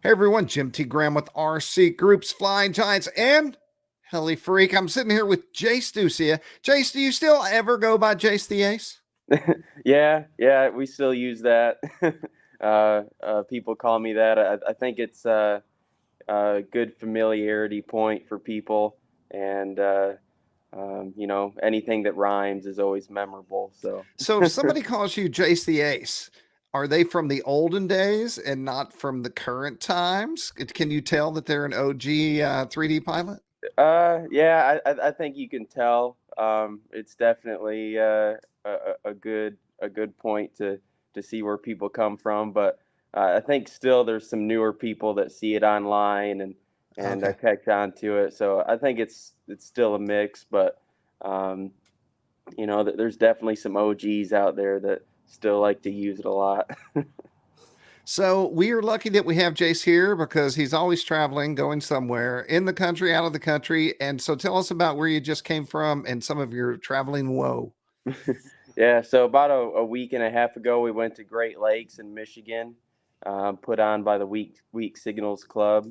Hey everyone, Jim T. Graham with RC Groups, Flying Giants, and Heli Freak. I'm sitting here with Jase Dussia. Jase, do you still ever go by Jase the Ace? Yeah, we still use that. People call me that. I think it's a good familiarity point for people, and anything that rhymes is always memorable. So, So if somebody calls you Jase the Ace, are they from the olden days and not from the current times? Can you tell that they're an OG 3D pilot? yeah, I think you can tell. It's definitely a good point to see where people come from, but I think still there's some newer people that see it online and Okay. catch on to it. So I think it's still a mix, but um, there's definitely some OGs out there that still like to use it a lot. So we are lucky that we have Jase here because he's always traveling, going somewhere in the country, out of the country. And so tell us about where you just came from and some of your traveling woe. Yeah, so about a week and a half ago, we went to Great Lakes in Michigan, put on by the Weak Signals Club,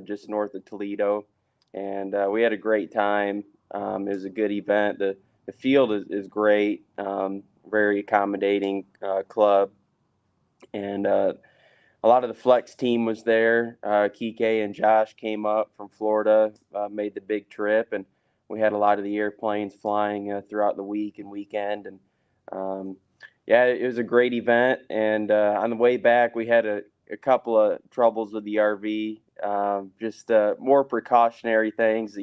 just north of Toledo, and we had a great time. It was a good event. The field is great, very accommodating club, and a lot of the flex team was there. Kike and Josh came up from Florida, made the big trip, and we had a lot of the airplanes flying throughout the week and weekend. And um, yeah, it was a great event. And on the way back, we had a couple of troubles with the RV, just more precautionary things.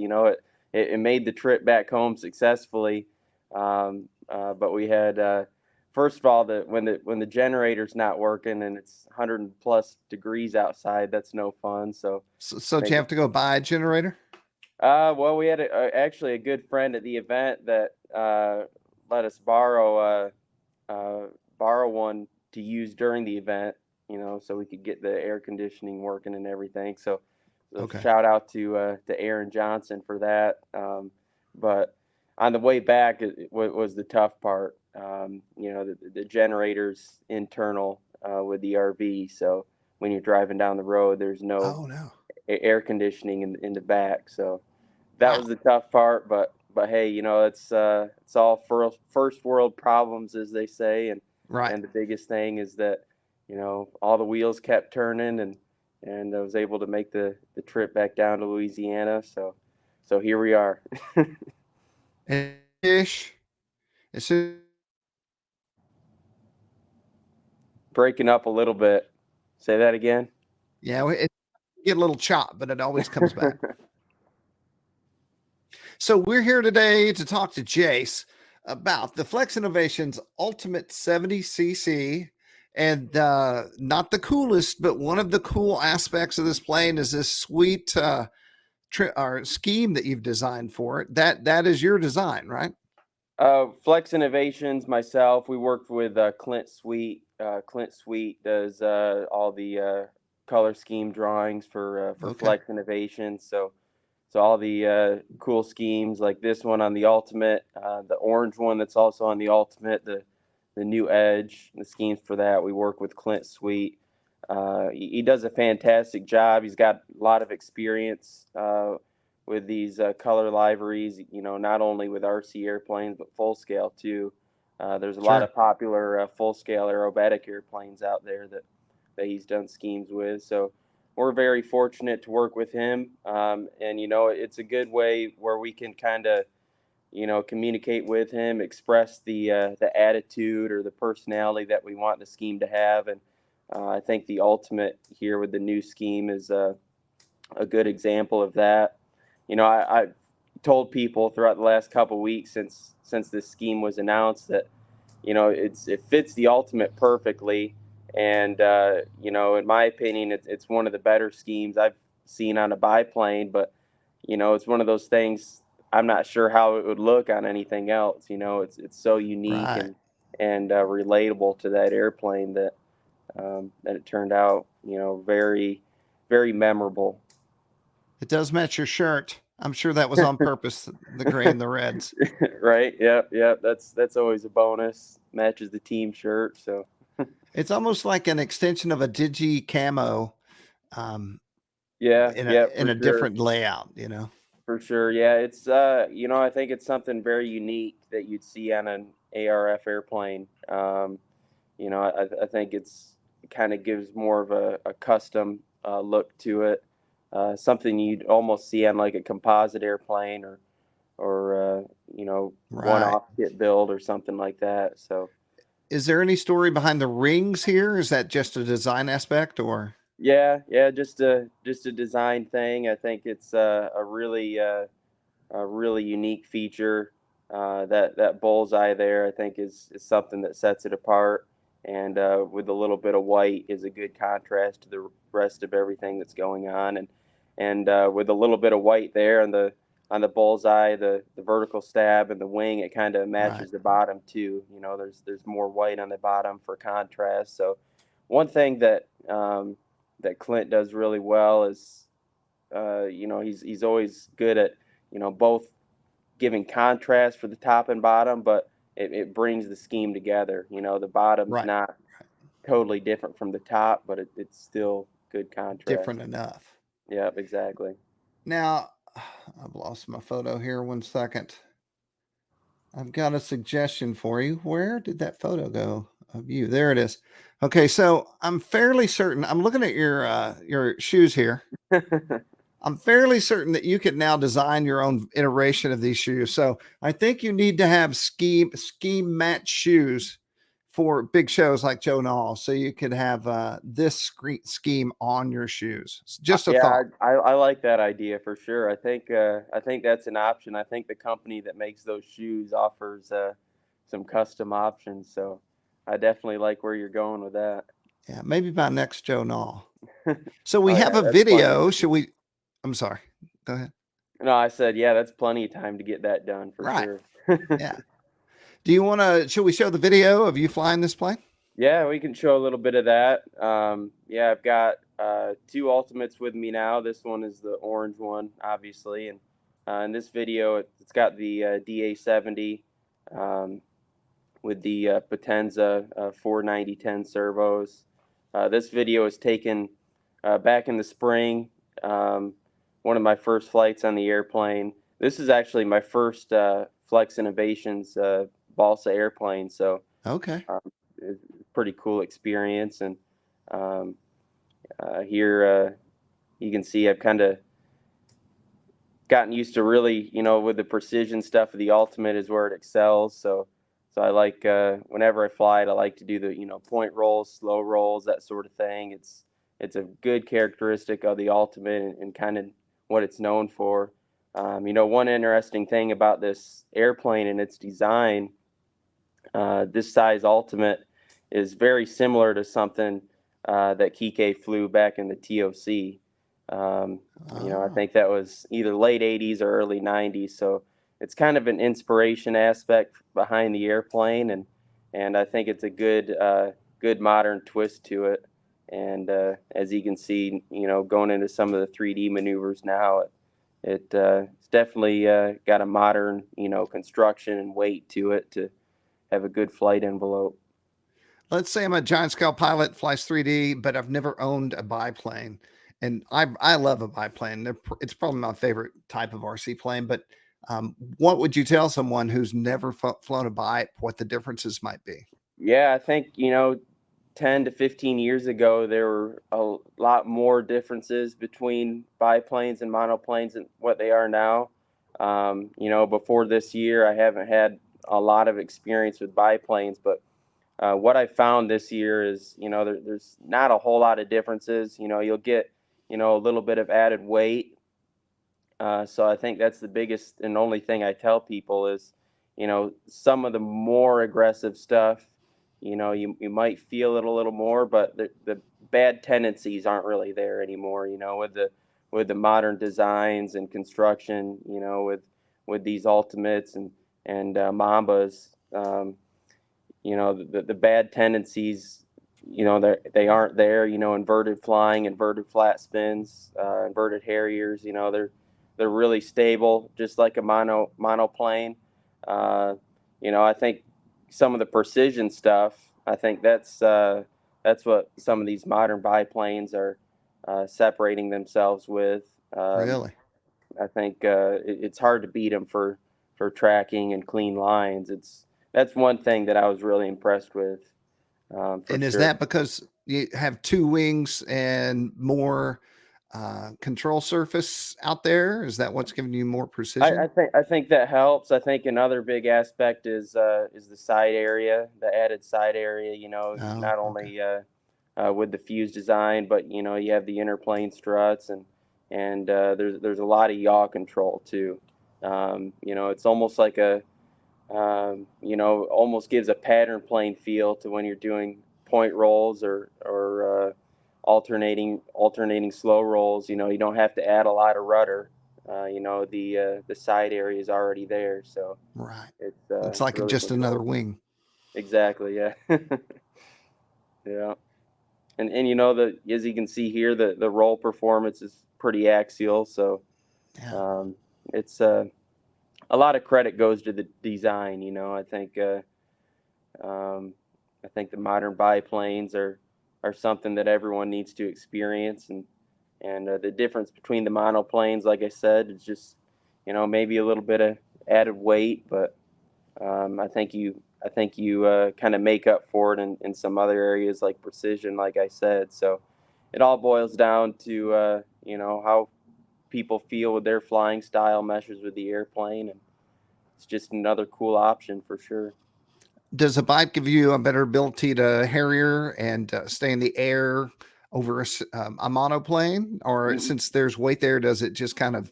It made the trip back home successfully, but we had. First of all, when the generator's not working and it's 100 plus degrees outside, that's no fun. So, So do you make have to go buy a generator? well, we had actually a good friend at the event that let us borrow one to use during the event. So we could get the air conditioning working and everything. So Okay. shout out to Aaron Johnson for that. But on the way back, was the tough part. The generator's internal with the RV. So when you're driving down the road, there's no Oh no. air conditioning in the back. So that was Wow. the tough part. But hey, it's all first world problems, as they say, Right. and the biggest thing is that all the wheels kept turning and I was able to make the trip back down to Louisiana. So here we are. And ish. As soon Breaking up a little bit. Say that again. yeah, it get a little chop, but it always comes back. So we're here today to talk to Jase about the Flex Innovations Ultimate 70cc. And not the coolest, but one of the cool aspects of this plane is this sweet or scheme that you've designed for it. That is your design, right? Flex Innovations, myself, we worked with Clint Sweet. Clint Sweet does all the color scheme drawings for Okay. Flex Innovations. So all the cool schemes like this one on the Ultimate, the orange one that's also on the Ultimate, the new Edge, the schemes for that. We work with Clint Sweet. He does a fantastic job. He's got a lot of experience with these color liveries. Not only with RC airplanes but full scale too. There's a lot Sure. of popular full scale aerobatic airplanes out there that he's done schemes with. So we're very fortunate to work with him, and it's a good way where we can kind of communicate with him, express the attitude or the personality that we want the scheme to have. And I think the Ultimate here with the new scheme is a good example of that. I told people throughout the last couple of weeks since this scheme was announced that it fits the Ultimate perfectly, and in my opinion, it's one of the better schemes I've seen on a biplane. But it's one of those things. I'm not sure how it would look on anything else. It's so unique Right. and relatable to that airplane that it turned out very very memorable. It does match your shirt. I'm sure that was on purpose, the gray and the reds. Right? Yep. That's always a bonus. Matches the team shirt. So It's almost like an extension of a digi camo Yeah, yeah, in for a sure. different layout, you know? For sure. Yeah, it's I think it's something very unique that you'd see on an ARF airplane. I think it kind of gives more of a custom look to it. Something you'd almost see on like a composite airplane or Right. one-off kit build or something like that. So Is there any story behind the rings here? Is that just a design aspect or? yeah, yeah, just a design thing. I think it's a really unique feature. That bullseye there, I think, is something that sets it apart, and with a little bit of white is a good contrast to the rest of everything that's going on, and with a little bit of white there on the bullseye, the vertical stab and the wing, it kind of Right. matches the bottom too. There's more white on the bottom for contrast. So one thing that Clint does really well is he's always good at both giving contrast for the top and bottom, but it brings the scheme together. The bottom's Right. not totally different from the top, but it's still good contrast. Different enough. Yep, exactly. Now, I've lost my photo here. 1 second. I've got a suggestion for you. Where did that photo go of you? There it is. Okay, so I'm fairly certain. I'm looking at your shoes here. I'm fairly certain that you can now design your own iteration of these shoes. So I think you need to have scheme match shoes for big shows like Joe Nall, so you could have this scheme on your shoes. It's just a Yeah, thought. I like that idea for sure. I think that's an option. I think the company that makes those shoes offers some custom options. So I definitely like where you're going with that. Yeah, maybe by next Joe Nall. So we Oh have yeah, a that's plenty of video. Should time. we? I'm sorry. Go ahead. No, I said yeah, that's plenty of time to get that done for Right. sure. Yeah. Do you want to? Should we show the video of you flying this plane? Yeah, we can show a little bit of that. Yeah, I've got two Ultimates with me now. This one is the orange one, obviously, and in this video, it's got the DA70 um, with the Potenza 490-10 servos. This video is taken back in the spring, um, one of my first flights on the airplane. This is actually my first Flex Innovations balsa airplane, so Okay. um, it's a pretty cool experience. And um, here you can see I've kind of gotten used to really, with the precision stuff of the Ultimate is where it excels. So I like whenever I fly it, I like to do the point rolls, slow rolls, that sort of thing. It's a good characteristic of the Ultimate and kind of what it's known for. One interesting thing about this airplane and its design, this size Ultimate is very similar to something that Kike flew back in the TOC. I Oh, think that was either late 80s or early 90s. So it's kind of an inspiration aspect behind the airplane, and I think it's a good modern twist to it. And as you can see, going into some of the 3D maneuvers now, it's definitely got a modern, construction and weight to it to have a good flight envelope. let's say I'm a giant scale pilot, flies 3D, but I've never owned a biplane, and I love a biplane. It's probably my favorite type of RC plane. But what would you tell someone who's never flown a bike what the differences might be? Yeah, I think, 10 to 15 years ago, there were a lot more differences between biplanes and monoplanes and what they are now. Before this year, I haven't had a lot of experience with biplanes, but what I found this year is, there's not a whole lot of differences. You'll get, a little bit of added weight. So I think that's the biggest and only thing I tell people is, some of the more aggressive stuff, you might feel it a little more, but the bad tendencies aren't really there anymore, with the modern designs and construction, with these Ultimates and Mambas. The bad tendencies, they aren't there. Inverted flying, inverted flat spins, inverted Harriers. They're really stable, just like a monoplane. I think some of the precision stuff. I think that's what some of these modern biplanes separating themselves with. Really? I think it's hard to beat them for tracking and clean lines. That's one thing that I was really impressed with, for And is sure. that because you have two wings and more control surface out there? Is that what's giving you more precision? I think that helps. I think another big aspect is the side area, the added side area. You know, Oh, not okay. only with the fuse design, but you know you have the interplane struts and there's a lot of yaw control too. You know, it's almost like a you know, almost gives a pattern plane feel to when you're doing point rolls or alternating slow rolls. You know, you don't have to add a lot of rudder. You know, the side area is already there, so Right. It's it's like really just another controlled. wing. Exactly. Yeah. Yeah. And you know, the as you can see here, the roll performance is pretty axial, so Yeah. um, it's a lot of credit goes to the design. You know, Um, I think the modern biplanes are something that everyone needs to experience, and the difference between the monoplanes, like I said, is just you know maybe a little bit of added weight, but I think you kind of make up for it in some other areas like precision, like I said. So it all boils down to you know how people feel with their flying style meshes with the airplane, and it's just another cool option for sure. Does a bike give you a better ability to harrier and stay in the air over a monoplane? Or since there's weight there, does it just kind of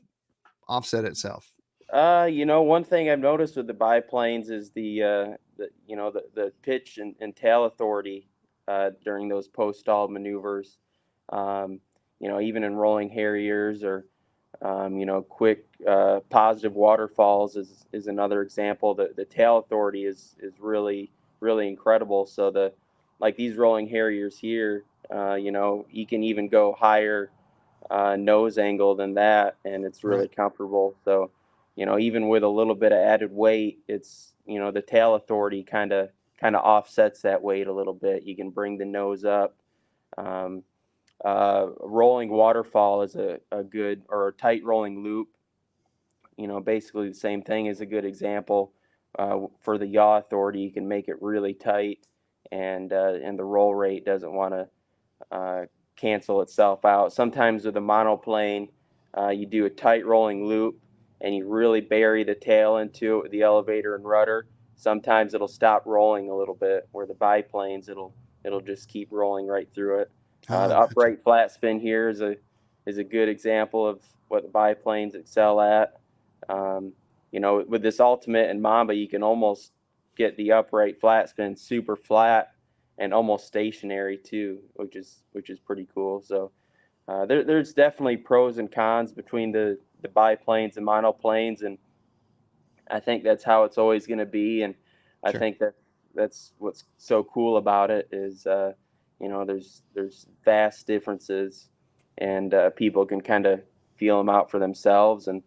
offset itself? You know, one thing I've noticed with the biplanes is the you know the pitch and tail authority during those post stall maneuvers. Um, you know, even in rolling harriers or you know quick positive waterfalls is another example. The tail authority is really incredible. So the like these rolling harriers here, you know, you can even go higher nose angle than that, and it's really Right. comfortable. So, you know, even with a little bit of added weight, it's you know the tail authority kind of offsets that weight a little bit. You can bring the nose up. Um, rolling waterfall is a good or a tight rolling loop. You know, basically the same thing is a good example. For the yaw authority, you can make it really tight, and the roll rate doesn't want to uh, cancel itself out. Sometimes with a monoplane, you do a tight rolling loop and you really bury the tail into it with the elevator and rudder. Sometimes it'll stop rolling a little bit. Where the biplanes, it'll just keep rolling right through it. Oh, The gotcha. upright flat spin here is a good example of what the biplanes excel at. Um, you know, with this Ultimate and Mamba, you can almost get the upright flat spin super flat and almost stationary too, which is pretty cool. So there's definitely pros and cons between the biplanes and monoplanes, and I think that's how it's always going to be. And I Sure. think that that's what's so cool about it is you know there's vast differences, and people can kind of feel them out for themselves. And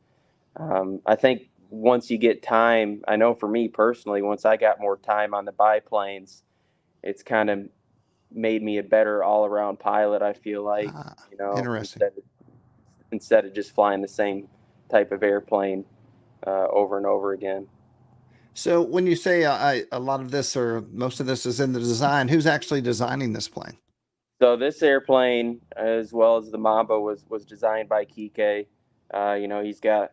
I think once you get time, I know for me personally, once I got more time on the biplanes, it's kind of made me a better all around pilot. I feel like, Ah, you know, interesting. instead of just flying the same type of airplane over and over again. So when you say a lot of this or most of this is in the design, who's actually designing this plane? So this airplane, as well as the Mamba, was designed by Kike. You know, he's got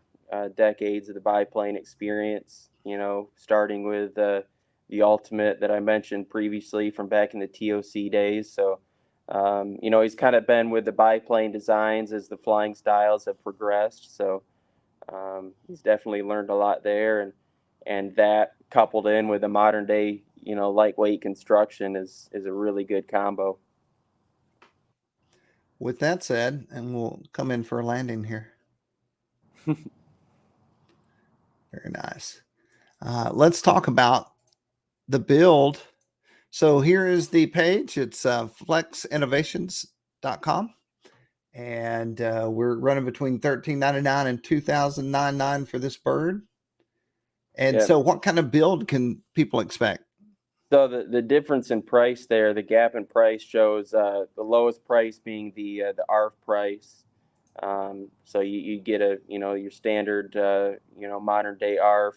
decades of the biplane experience. You know, starting with the Ultimate that I mentioned previously from back in the TOC days. So, you know, he's kind of been with the biplane designs as the flying styles have progressed. So he's definitely learned a lot there, and that coupled in with a modern day, you know, lightweight construction is a really good combo. With that said, and we'll come in for a landing here. Very nice. Let's talk about the build. So here is the page. It's flexinnovations.com. And we're running between $13.99 and $2,099 for this bird. And Yeah. so what kind of build can people expect? So the difference in price there, the gap in price shows the lowest price being the ARF price. So you get your standard modern day ARF.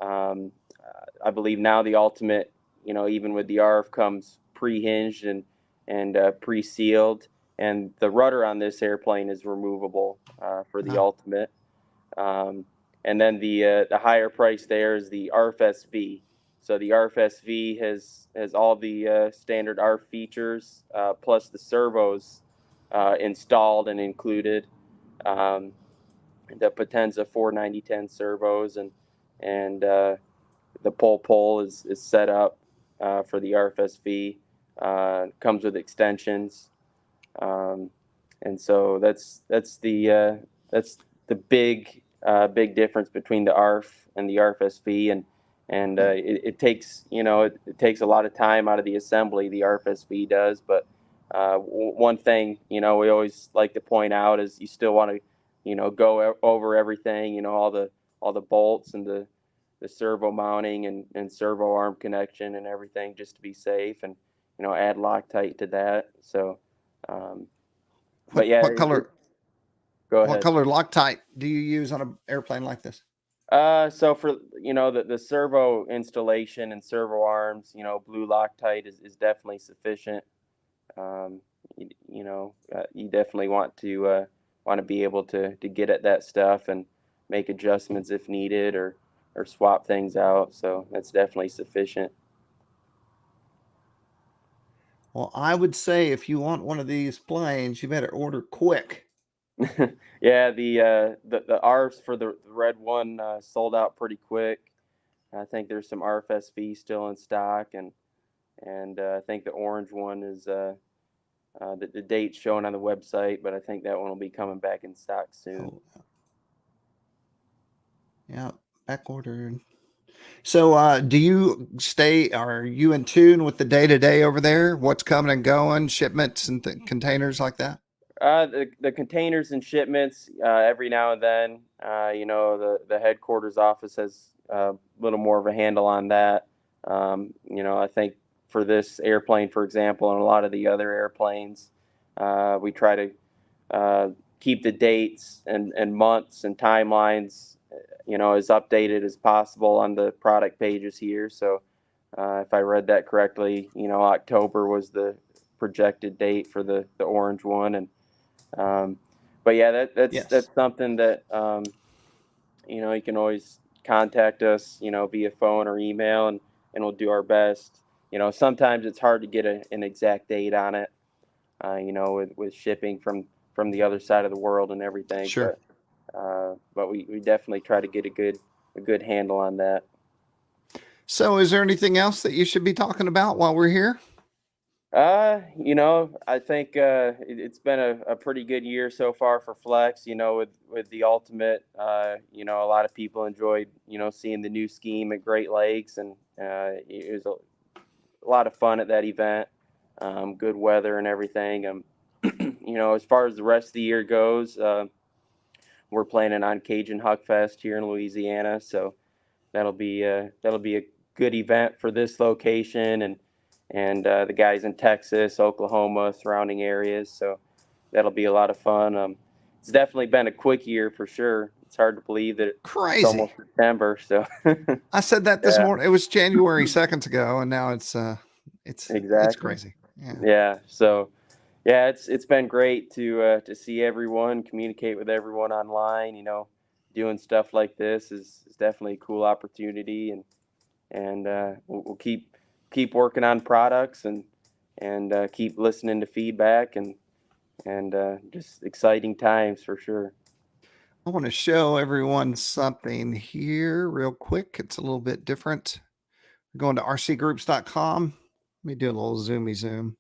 I believe now the Ultimate, even with the ARF, comes pre-hinged and pre-sealed, and the rudder on this airplane is removable for the Ultimate. And then the higher price there is the ARF SV. So the ARF SV has all the standard ARF features plus the servos installed and included. The Potenza 49010 servos and the pole is set up for the ARF SV. Comes with extensions, and so that's the big difference between the ARF and the ARF SV, and it takes it takes a lot of time out of the assembly. The ARF SV does, but one thing we always like to point out is you still want to go over everything, all the bolts and the servo mounting and servo arm connection and everything, just to be safe, and add Loctite to that. So but yeah, what color go ahead. What color Loctite do you use on an airplane like this? So for the servo installation and servo arms, blue Loctite is definitely sufficient. You definitely want to be able to get at that stuff and make adjustments if needed, or swap things out. So that's definitely sufficient. Well, I would say if you want one of these planes, you better order quick. Yeah, the ARFs for the red one sold out pretty quick. I think there's some ARF SV still in stock, and I think the orange one is the date's showing on the website, but I think that one will be coming back in stock soon. Oh, yeah, back ordered. So, are you in tune with the day to day over there? What's coming and going, shipments and containers like that? The containers and shipments every now and then. The headquarters office has a little more of a handle on that. I think for this airplane, for example, and a lot of the other airplanes, we try to keep the dates and months and timelines, as updated as possible on the product pages here. So if I read that correctly, October was the projected date for the orange one, and but yeah, that's something that you can always contact us, via phone or email, and we'll do our best. Sometimes it's hard to get an exact date on it, with shipping from the other side of the world and everything. Sure. But we definitely try to get a good handle on that. So, is there anything else that you should be talking about while we're here? I think it's been a pretty good year so far for Flex. With the Ultimate, a lot of people enjoyed seeing the new scheme at Great Lakes, and it was a lot of fun at that event. Good weather and everything. As far as the rest of the year goes, we're planning on Cajun Huck Fest here in Louisiana, so that'll be a good event for this location, and the guys in Texas, Oklahoma, surrounding areas. So that'll be a lot of fun. It's definitely been a quick year for sure. It's hard to believe that it's almost September. So I said that this morning. It was January seconds ago, and now it's crazy. Yeah. So yeah, it's been great to see everyone, communicate with everyone online. Doing stuff like this is definitely a cool opportunity, and we'll keep working on products and keep listening to feedback, and just exciting times for sure. I want to show everyone something here real quick. It's a little bit different. We're going to rcgroups.com. Let me do a little zoomy zoom.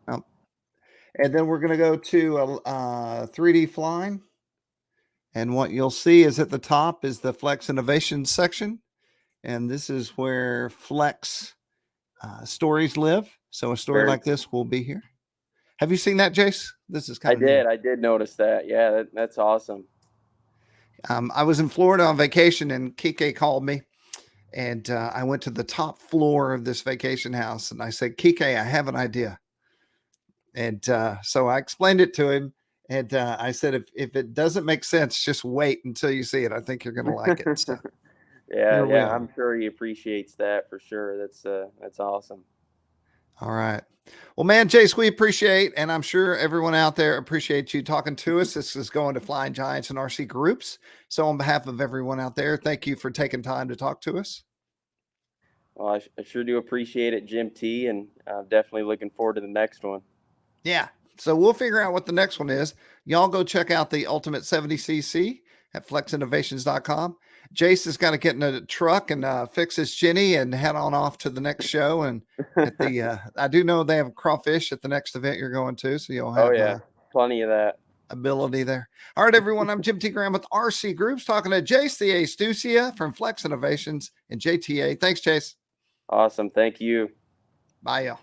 Oh. And then we're going to go to 3D Flying. And what you'll see is at the top is the Flex Innovation section. And this is where Flex stories live. So a story like this will be here. Have you seen that, Jase? This is kind of neat. I did notice that. Yeah, that's awesome. I was in Florida on vacation, and Kike called me, And I went to the top floor of this vacation house and I said, Kike, I have an idea. And so I explained it to him. And I said, if it doesn't make sense, just wait until you see it. I think you're going to like it. So Yeah, here we yeah, are. I'm sure he appreciates that for sure. That's awesome. All right. Well, man, Jase, we appreciate, and I'm sure everyone out there appreciates you talking to us. This is going to Flying Giants and RC Groups. So on behalf of everyone out there, thank you for taking time to talk to us. Well, I sure do appreciate it, Jim T, and definitely looking forward to the next one. Yeah. So we'll figure out what the next one is. Y'all go check out the Ultimate 70cc at flexinnovations.com. Jase has got to get in a truck and fix his Jenny and head on off to the next show. And at the, I do know they have crawfish at the next event you're going to, so you'll have Oh yeah, plenty of that ability there. All right, everyone. I'm Jim T. Graham with RC Groups talking to Jase Dussia from Flex Innovations and JTA. Thanks, Jase. Awesome. Thank you. Bye, y'all.